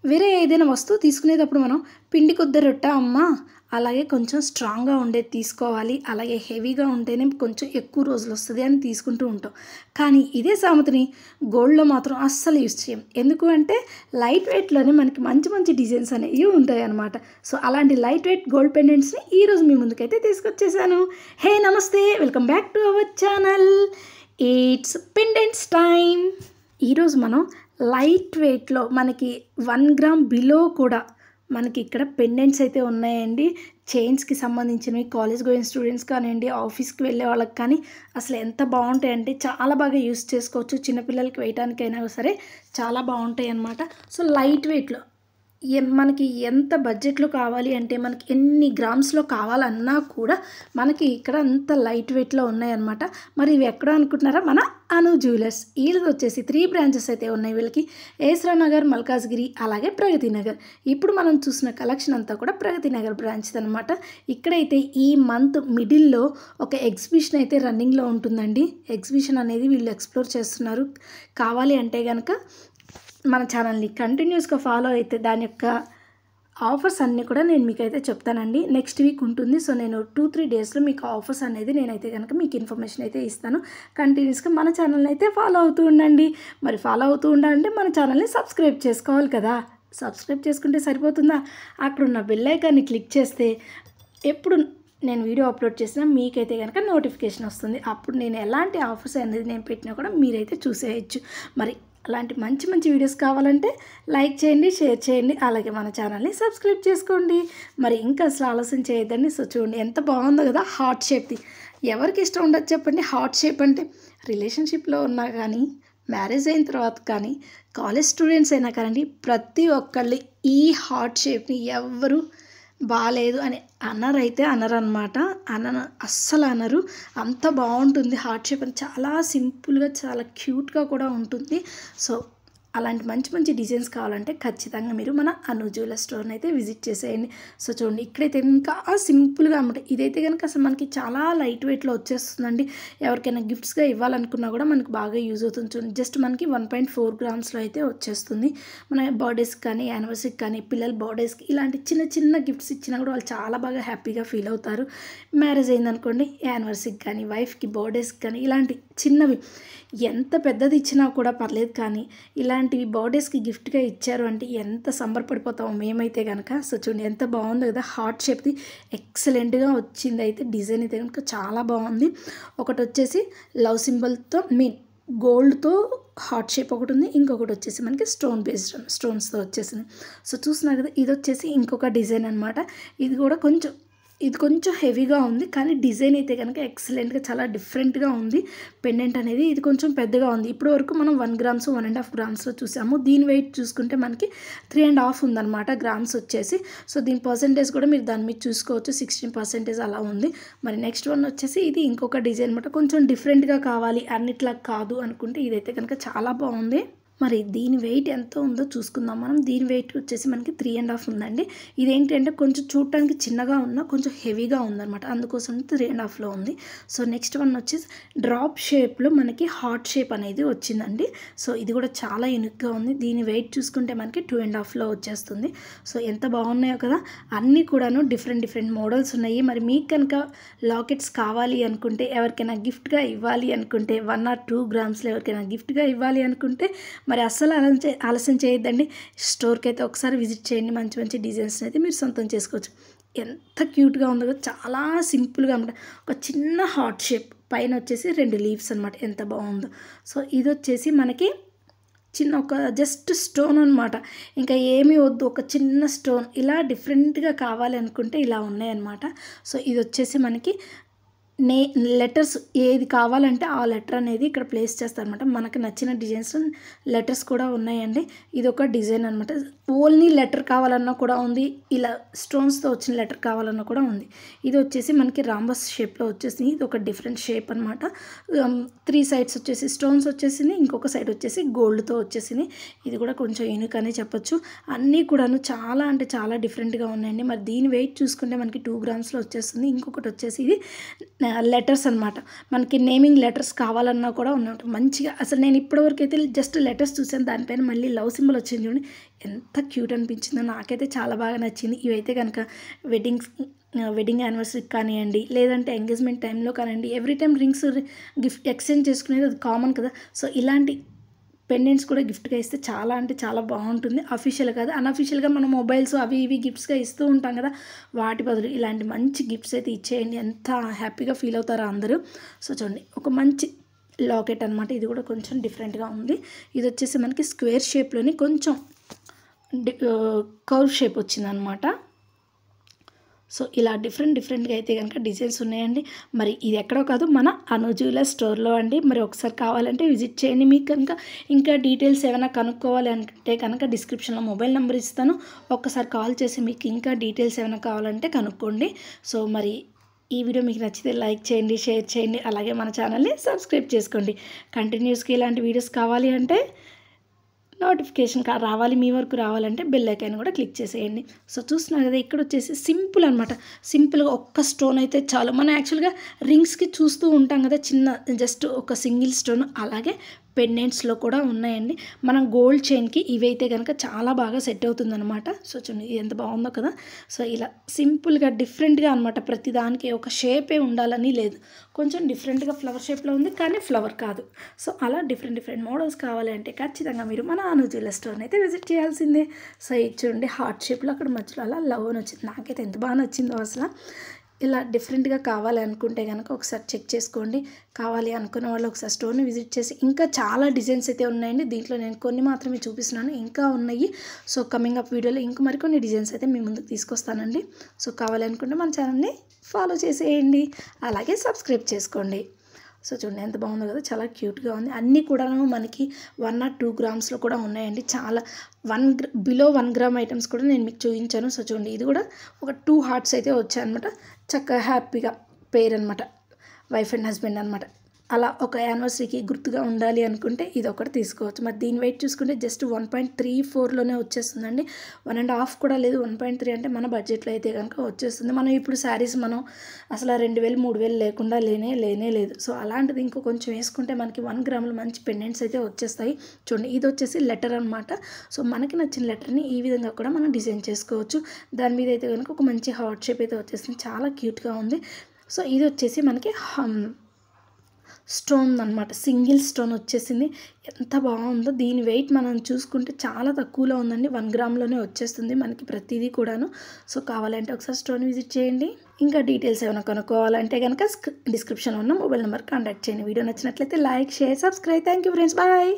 వేరే ఏదైనా వస్తువు తీసుకునేటప్పుడు మనం పిండి కొద్ది రొట్టె అమ్మ అలాగే కొంచెం స్ట్రాంగ్గా ఉండేది తీసుకోవాలి, అలాగే హెవీగా ఉంటేనే కొంచెం ఎక్కువ రోజులు వస్తుంది అని తీసుకుంటూ ఉంటాం. కానీ ఇదే సామెతని గోల్డ్లో మాత్రం అస్సలు యూస్ చేయం. ఎందుకు అంటే లైట్ వెయిట్లోనే మనకి మంచి మంచి డిజైన్స్ అనేవి ఉంటాయి అన్నమాట. సో అలాంటి లైట్ వెయిట్ గోల్డ్ పెండెంట్స్ని ఈరోజు మీ ముందుకైతే తీసుకొచ్చేసాను. హే నమస్తే, welcome back to our channel. It's pendants time. ఈరోజు మనం లైట్ వెయిట్లో మనకి 1 గ్రామ్ బిలో కూడా మనకి ఇక్కడ పెండెంట్స్ అయితే ఉన్నాయండి. చైన్స్కి సంబంధించినవి, కాలేజ్ గోయింగ్ స్టూడెంట్స్ కానివ్వండి, ఆఫీస్కి వెళ్ళే వాళ్ళకి కానీ అసలు ఎంత బాగుంటాయంటే చాలా బాగా యూస్ చేసుకోవచ్చు. చిన్నపిల్లలకి వేయటానికైనా సరే చాలా బాగుంటాయి అన్నమాట. సో లైట్ వెయిట్లో మనకి ఎంత బడ్జెట్లో కావాలి అంటే మనకి ఎన్ని గ్రామ్స్లో కావాలన్నా కూడా మనకి ఇక్కడ అంత లైట్ వెయిట్లో ఉన్నాయన్నమాట. మరి ఇవి ఎక్కడ అనుకుంటున్నారా? మన అను జ్యువెలర్స్. వీళ్ళది వచ్చేసి 3 బ్రాంచెస్ అయితే ఉన్నాయి వీళ్ళకి. ఏస్రా నగర్, మల్కాజ్గిరి, అలాగే ప్రగతి నగర్. ఇప్పుడు మనం చూసిన కలెక్షన్ అంతా కూడా ప్రగతి నగర్ బ్రాంచ్ అనమాట. ఇక్కడైతే ఈ మంత్ మిడిల్లో ఒక ఎగ్జిబిషన్ అయితే రన్నింగ్లో ఉంటుందండి. ఎగ్జిబిషన్ అనేది వీళ్ళు ఎక్స్ప్లోర్ చేస్తున్నారు. కావాలి అంటే కనుక మన ఛానల్ని కంటిన్యూస్గా ఫాలో అయితే దాని యొక్క ఆఫర్స్ అన్నీ కూడా నేను మీకైతే చెప్తానండి. నెక్స్ట్ వీక్ ఉంటుంది. సో నేను 2-3 డేస్లో మీకు ఆఫర్స్ అనేది నేనైతే కనుక మీకు ఇన్ఫర్మేషన్ అయితే ఇస్తాను. కంటిన్యూస్గా మన ఛానల్ని అయితే ఫాలో అవుతూ ఉండండి. మరి ఫాలో అవుతూ ఉండాలంటే మన ఛానల్ని సబ్స్క్రైబ్ చేసుకోవాలి కదా. సబ్స్క్రైబ్ చేసుకుంటే సరిపోతుందా? అక్కడున్న బెల్ ఐకాన్ని క్లిక్ చేస్తే ఎప్పుడు నేను వీడియో అప్లోడ్ చేసినా మీకైతే కనుక నోటిఫికేషన్ వస్తుంది. అప్పుడు నేను ఎలాంటి ఆఫర్స్ అనేది నేను పెట్టినా కూడా మీరైతే చూసేయచ్చు. మరి అలాంటి మంచి మంచి వీడియోస్ కావాలంటే లైక్ చేయండి, షేర్ చేయండి, అలాగే మన ఛానల్ని సబ్స్క్రైబ్ చేసుకోండి. మరి ఇంకా అసలు ఆలస్యం చేయొద్దండి. సో చూడండి ఎంత బాగుందో కదా, హార్ట్ షేప్ది. ఎవరికి ఇష్టం ఉండదు చెప్పండి హార్ట్ షేప్ అంటే? రిలేషన్షిప్లో ఉన్నా కానీ, మ్యారేజ్ అయిన తర్వాత కానీ, కాలేజ్ స్టూడెంట్స్ అయినా కానీ ప్రతి ఒక్కళ్ళు ఈ హార్ట్ షేప్ని ఎవ్వరు బాగాలేదు అని అనరైతే అనరనమాట. అస్సలు అనరు. అంత బాగుంటుంది హార్ట్ షేప్ అని. చాలా సింపుల్గా, చాలా క్యూట్గా కూడా ఉంటుంది. సో అలాంటి మంచి మంచి డిజైన్స్ కావాలంటే ఖచ్చితంగా మీరు మన అను జ్యువెలర్ స్టోర్ని అయితే విజిట్ చేసేయండి. సో చూడండి ఇక్కడైతే ఇంకా సింపుల్గా అనమాట. ఇదైతే కనుక అసలు మనకి చాలా లైట్ వెయిట్లో వచ్చేస్తుందండి. ఎవరికైనా గిఫ్ట్స్గా ఇవ్వాలనుకున్నా కూడా మనకు బాగా యూజ్ అవుతుంది. చూడండి జస్ట్ మనకి 1.4 గ్రామ్స్లో అయితే వచ్చేస్తుంది. మన బర్త్డేస్కి కానీ, యానివర్సరీకి కానీ, పిల్లల బర్త్డేస్కి ఇలాంటి చిన్న చిన్న గిఫ్ట్స్ ఇచ్చినా కూడా వాళ్ళు చాలా బాగా హ్యాపీగా ఫీల్ అవుతారు. మ్యారేజ్ అయిందనుకోండి, యానివర్సరీకి కానీ, వైఫ్కి బర్త్డేస్కి కానీ ఇలాంటి చిన్నవి ఎంత పెద్దది ఇచ్చినా కూడా పర్లేదు, కానీ ఇలాంటివి బర్త్డేస్కి గిఫ్ట్గా ఇచ్చారు అంటే ఎంత సంబరపడిపోతామో మేమైతే కనుక. సో చూడండి ఎంత బాగుందో కదా, హార్ట్ షేప్ది ఎక్సలెంట్గా వచ్చింది. అయితే డిజైన్ అయితే కనుక చాలా బాగుంది. ఒకటి వచ్చేసి లవ్ సింబల్తో గోల్డ్తో హార్ట్ షేప్ ఒకటి ఉంది, ఇంకొకటి వచ్చేసి మనకి స్టోన్స్తో వచ్చేసింది. సో చూస్తున్నారు కదా, ఇది వచ్చేసి ఇంకొక డిజైన్ అనమాట. ఇది కొంచెం హెవీగా ఉంది, కానీ డిజైన్ అయితే కనుక ఎక్సలెంట్గా చాలా డిఫరెంట్గా ఉంది. పెండెంట్ అనేది ఇది కొంచెం పెద్దగా ఉంది. ఇప్పటి వరకు మనం 1 గ్రామ్స్ 1.5 గ్రామ్స్లో చూసాము. దీని వెయిట్ చూసుకుంటే మనకి 3.5 ఉందన్నమాట గ్రామ్స్ వచ్చేసి. సో దీని పర్సెంటేజ్ కూడా మీరు దాని మీద చూసుకోవచ్చు, 16% అలా ఉంది. మరి నెక్స్ట్ వన్ వచ్చేసి ఇది ఇంకొక డిజైన్ అనమాట. కొంచెం డిఫరెంట్గా కావాలి, అన్నిట్లా కాదు అనుకుంటే ఇదైతే కనుక చాలా బాగుంది. మరి దీని వెయిట్ ఎంత ఉందో చూసుకుందాం మనం. దీని వెయిట్ వచ్చేసి మనకి 3.5 ఉందండి. ఇదేంటంటే కొంచెం చూడటానికి చిన్నగా ఉన్నా కొంచెం హెవీగా ఉందన్నమాట, అందుకోసం 3.5లో ఉంది. సో నెక్స్ట్ వన్ వచ్చేసి డ్రాప్ షేప్లో మనకి హార్ట్ షేప్ అనేది వచ్చిందండి. సో ఇది కూడా చాలా యూనిక్గా ఉంది. దీని వెయిట్ చూసుకుంటే మనకి 2.5లో వచ్చేస్తుంది. సో ఎంత బాగున్నాయో కదా, అన్నీ కూడాను డిఫరెంట్ మోడల్స్ ఉన్నాయి. మరి మీకు కనుక లాకెట్స్ కావాలి అనుకుంటే, ఎవరికైనా గిఫ్ట్గా ఇవ్వాలి అనుకుంటే, 1 or 2 గ్రామ్స్లో ఎవరికైనా గిఫ్ట్గా ఇవ్వాలి అనుకుంటే మరి అస్సలు ఆలస్యం చేయొద్దండి. స్టోర్కి అయితే ఒకసారి విజిట్ చేయండి. మంచి మంచి డిజైన్స్ అయితే మీరు సొంతం చేసుకోవచ్చు. ఎంత క్యూట్గా ఉందో, చాలా సింపుల్గా అనమాట. ఒక చిన్న హార్ట్ షేప్ పైన వచ్చేసి 2 లీవ్స్ అనమాట. ఎంత బాగుందో. సో ఇది వచ్చేసి మనకి చిన్న ఒక జస్ట్ స్టోన్ అనమాట. ఇంకా ఏమీ వద్దు, ఒక చిన్న స్టోన్. ఇలా డిఫరెంట్గా కావాలి అనుకుంటే ఇలా ఉన్నాయన్నమాట. సో ఇది వచ్చేసి మనకి లెటర్స్ ఏది కావాలంటే ఆ లెటర్ అనేది ఇక్కడ ప్లేస్ చేస్తారనమాట. మనకు నచ్చిన డిజైన్స్ లెటర్స్ కూడా ఉన్నాయండి. ఇది ఒక డిజైన్ అనమాట. ఓన్లీ లెటర్ కావాలన్నా కూడా ఉంది, ఇలా స్టోన్స్తో వచ్చిన లెటర్ కావాలన్నా కూడా ఉంది. ఇది వచ్చేసి మనకి రాంబస్ షేప్లో వచ్చేసింది. ఇది ఒక డిఫరెంట్ షేప్ అనమాట. 3 సైడ్స్ వచ్చేసి స్టోన్స్ వచ్చేసింది, ఇంకొక సైడ్ వచ్చేసి గోల్డ్తో వచ్చేసింది. ఇది కూడా కొంచెం యూనిక్ అనే చెప్పొచ్చు. అన్నీ కూడాను చాలా అంటే చాలా డిఫరెంట్గా ఉన్నాయండి. మరి దీని వెయిట్ చూసుకుంటే మనకి 2 గ్రామ్స్లో వచ్చేస్తుంది. ఇంకొకటి వచ్చేసి ఇది లెటర్స్ అనమాట. మనకి నేమింగ్ లెటర్స్ కావాలన్నా కూడా ఉన్నట్టు మంచిగా అసలు నేను ఇప్పటివరకు అయితే జస్ట్ లెటర్స్ చూసాను. దానిపైన మళ్ళీ లవ్ సింబల్ వచ్చింది చూడండి, ఎంత క్యూట్ అనిపించిందో. నాకైతే చాలా బాగా నచ్చింది. ఇవైతే కనుక వెడ్డింగ్ యానివర్సరీకి కానివ్వండి, లేదంటే ఎంగేజ్మెంట్ టైంలో కానివ్వండి, every time rings gift exchange చేసుకునేది అది కామన్ కదా. సో ఇలాంటి పెండెంట్స్ కూడా గిఫ్ట్గా ఇస్తే చాలా అంటే చాలా బాగుంటుంది. అఫీషియల్ కాదు, అన్అఫీషియల్గా మనం మొబైల్స్ అవి ఇవి గిఫ్ట్స్గా ఇస్తూ ఉంటాం కదా, వాటి బదులు ఇలాంటి మంచి గిఫ్ట్స్ అయితే ఇచ్చేయండి. ఎంత హ్యాపీగా ఫీల్ అవుతారో అందరూ. సో చూడండి, ఒక మంచి లాకెట్ అనమాట. ఇది కూడా కొంచెం డిఫరెంట్గా ఉంది. ఇది వచ్చేసి మనకి స్క్వేర్ షేప్లోని కొంచెం కర్వ్ షేప్ వచ్చిందనమాట. సో ఇలా డిఫరెంట్గా అయితే కనుక డిజైన్స్ ఉన్నాయండి. మరి ఇది ఎక్కడో కాదు, మన అను జ్యువెలర్స్ స్టోర్లో అండి. మరి ఒకసారి కావాలంటే విజిట్ చేయండి. మీకు కనుక ఇంకా డీటెయిల్స్ ఏమైనా కనుక్కోవాలి అంటే కనుక డిస్క్రిప్షన్లో మొబైల్ నెంబర్ ఇస్తాను, ఒక్కసారి కాల్ చేసి మీకు ఇంకా డీటెయిల్స్ ఏమైనా కావాలంటే కనుక్కోండి. సో మరి ఈ వీడియో మీకు నచ్చితే లైక్ చేయండి, షేర్ చేయండి, అలాగే మన ఛానల్ని సబ్స్క్రైబ్ చేసుకోండి. కంటిన్యూస్గా ఇలాంటి వీడియోస్ కావాలి అంటే నోటిఫికేషన్ రావాలి, మీ వరకు రావాలంటే బెల్ ఐకాన్ కూడా క్లిక్ చేసేయండి. సో చూస్తున్నారు కదా, ఇక్కడ వచ్చేసి సింపుల్ అనమాట. సింపుల్గా ఒక్క స్టోన్ అయితే చాలు. మనం యాక్చువల్గా రింగ్స్కి చూస్తూ ఉంటాం కదా, చిన్న జస్ట్ ఒక సింగిల్ స్టోన్, అలాగే పెండెంట్స్లో కూడా ఉన్నాయండి. మనం గోల్డ్ చైన్కి ఇవైతే కనుక చాలా బాగా సెట్ అవుతుందన్నమాట. సో చూడండి, ఇది ఎంత బాగుందో కదా. సో ఇలా సింపుల్గా డిఫరెంట్గా అనమాట. ప్రతిదానికి ఒక షేపే ఉండాలని లేదు, కొంచెం డిఫరెంట్గా ఫ్లవర్ షేప్లో ఉంది కానీ ఫ్లవర్ కాదు. సో అలా డిఫరెంట్ మోడల్స్ కావాలి అంటే ఖచ్చితంగా మీరు మన అను జ్యువెలర్స్ స్టోర్ని అయితే విజిట్ చేయాల్సిందే. సో ఇది చూడండి, హార్ట్ షేప్లో అక్కడ మధ్యలో అలా లవ్ అని వచ్చింది. నాకైతే ఎంత బాగా నచ్చిందో అసలు. ఇలా డిఫరెంట్గా కావాలి అనుకుంటే కనుక ఒకసారి చెక్ చేసుకోండి. కావాలి అనుకున్న వాళ్ళు ఒకసారి స్టోర్ని విజిట్ చేసి, ఇంకా చాలా డిజైన్స్ అయితే ఉన్నాయండి. దీంట్లో నేను కొన్ని మాత్రమే చూపిస్తున్నాను, ఇంకా ఉన్నాయి. సో కమింగ్ అప్ వీడియోలో ఇంకా మరికొన్ని డిజైన్స్ అయితే మీ ముందుకు తీసుకొస్తానండి. సో కావాలి అనుకుంటే మన ఛానల్ని ఫాలో చేసేయండి, అలాగే సబ్స్క్రైబ్ చేసుకోండి. సో చూడండి, ఎంత బాగుందో కదా, చాలా క్యూట్గా ఉంది. అన్నీ కూడా మనకి 1 or 2 గ్రామ్స్లో కూడా ఉన్నాయండి. చాలా బిలో 1 గ్రామ్ ఐటమ్స్ కూడా నేను మీకు చూపించాను. సో చూడండి, ఇది కూడా ఒక 2 హార్ట్స్ అయితే వచ్చాయన్నమాట. చక్కగా హ్యాపీగా పేర్ అనమాట, వైఫ్ అండ్ హస్బెండ్ అనమాట. అలా ఒక యానివర్సరీకి గుర్తుగా ఉండాలి అనుకుంటే ఇది ఒకటి తీసుకోవచ్చు. మరి దీని వెయిట్ చూసుకుంటే జస్ట్ 1.34లోనే వచ్చేస్తుందండి. 1.5 కూడా లేదు, 1.3 అంటే మన బడ్జెట్లో అయితే కనుక వచ్చేస్తుంది. మనం ఇప్పుడు శారీస్ మనం అసలు 2000 3000 లేకుండా లేనే లేదు. సో అలాంటిది ఇంకో కొంచెం వేసుకుంటే మనకి 1 గ్రాములు మంచి పెండెంట్స్ అయితే వచ్చేస్తాయి. చూడండి, ఇది వచ్చేసి లెటర్ అనమాట. సో మనకి నచ్చిన లెటర్ని ఈ విధంగా కూడా మనం డిజైన్ చేసుకోవచ్చు. దాని మీద అయితే కనుక ఒక మంచి హార్ట్ షేప్ అయితే వచ్చేస్తుంది, చాలా క్యూట్గా ఉంది. సో ఇది వచ్చేసి మనకి స్టోన్ అనమాట, సింగిల్ స్టోన్ వచ్చేసింది. ఎంత బాగుందో. దీని వెయిట్ మనం చూసుకుంటే చాలా తక్కువలో ఉందండి, 1 గ్రామ్లోనే వచ్చేస్తుంది మనకి ప్రతిదీ కూడాను. సో కావాలంటే ఒకసారి స్టోన్ విజిట్ చేయండి. ఇంకా డీటెయిల్స్ ఏమైనా కనుక్కోవాలంటే కనుక డిస్క్రిప్షన్లో ఉన్న మొబైల్ నెంబర్ కాంటాక్ట్ చేయండి. వీడియో నచ్చినట్లయితే like, share, subscribe. Thank you friends, bye.